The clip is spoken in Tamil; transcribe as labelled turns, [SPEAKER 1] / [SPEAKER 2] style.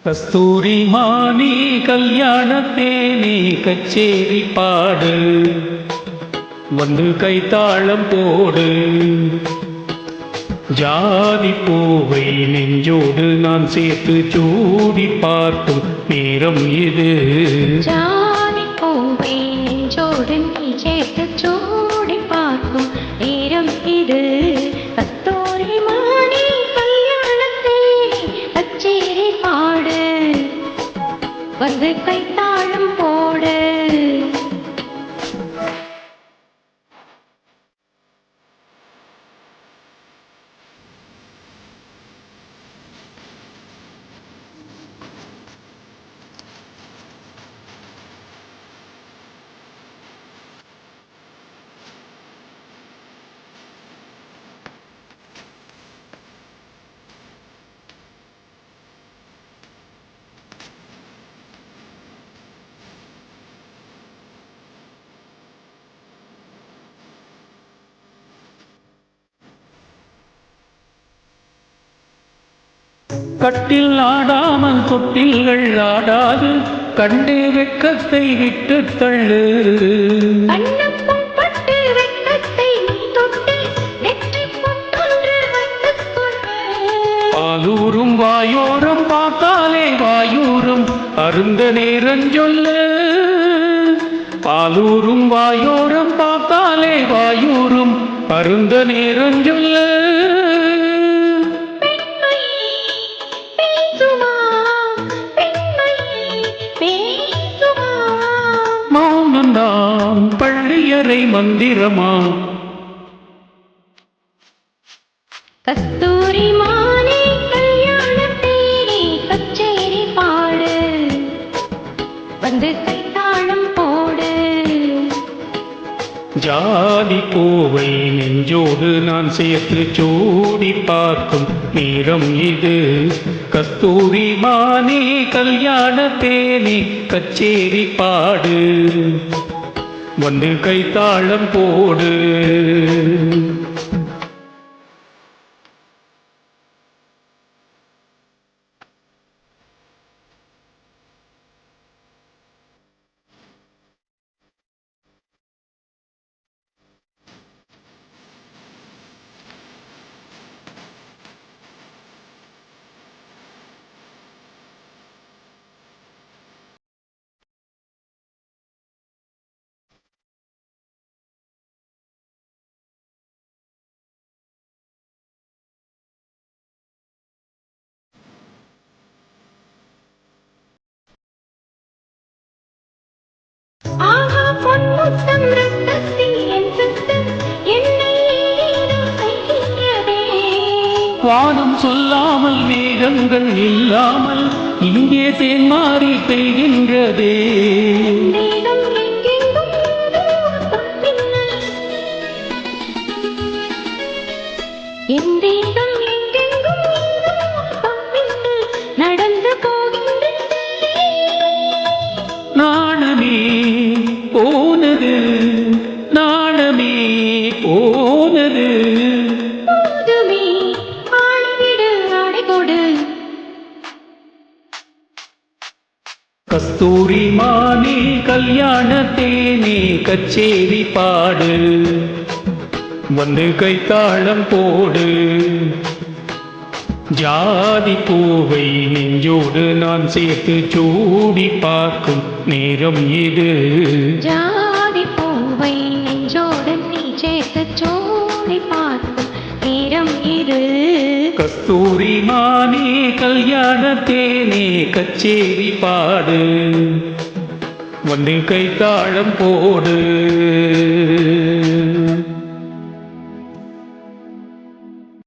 [SPEAKER 1] கஸ்தூரி மானி கல்யாணத்தேனி கச்சேரி பாடு வந்து கைத்தாளம் போடு. ஜாதி பூவை நெஞ்சோடு நான் சேர்த்து சூடி பார்க்கும் நேரம் இது.
[SPEAKER 2] ஜாதி பூவை நெஞ்சோடு நீ சேர்த்து சூடி பார்க்கும் நேரம் இது. கஸ்தூரி மானி கல்யாணத்தேனி கச்சேரி பாடு வந்து கைத்தாளம் போடு.
[SPEAKER 1] கட்டில் ஆடாமல் தொட்டில்கள் ஆடாது, கண்டே வெட்கத்தை விட்டு தள்ளு. பாலூரும் வாயோரம் பார்த்தாலே வாயூரும் அருந்த நேரம் சொல்லு. பாலூரும் வாயோரம் பார்த்தாலே வாயூரும் அருந்த நேரம் சொல்லு. மௌனந்தான் பள்ளியறை மந்திரமா.
[SPEAKER 2] கஸ்தூரி மானி கல்யாணத்தேனி கச்சேரி பாடு வந்து கைத்தாளம் போடு.
[SPEAKER 1] ஜாதி பூவை நெஞ்சோடு நான் சேர்த்து சூடி பார்க்கும் நேரம் இது. கஸ்தூரி மானி கல்யாணத்தேனி கச்சேரி பாடு வந்து கைத்தாளம் போடு. வானம் சொல்லாமல் மேகங்கள் இல்லாமல் இங்கே தேன்மாறி பெய்கின்றதே.
[SPEAKER 2] நடந்து போகின்ற
[SPEAKER 1] நாணமே போனது, நாணமே போனது.
[SPEAKER 2] போதுமே ஆடிவிடு ஆடிக்கொடு.
[SPEAKER 1] கஸ்தூரி மானி கல்யாணத்தேனி கச்சேரி பாடு வந்து கைத்தாளம் போடு. ஜாதி பூவை நெஞ்சோடு நான் சேர்த்து சூடி பார்க்கும் நேரம் இது.
[SPEAKER 2] ஜாதி பூவை நெஞ்சோடு நீ சேர்த்து சூடி பார்க்கும் நேரம் இது.
[SPEAKER 1] கஸ்தூரி மானி கல்யாணத்தேனி கச்சேரி பாடு வந்து கைத்தாளம் போடு.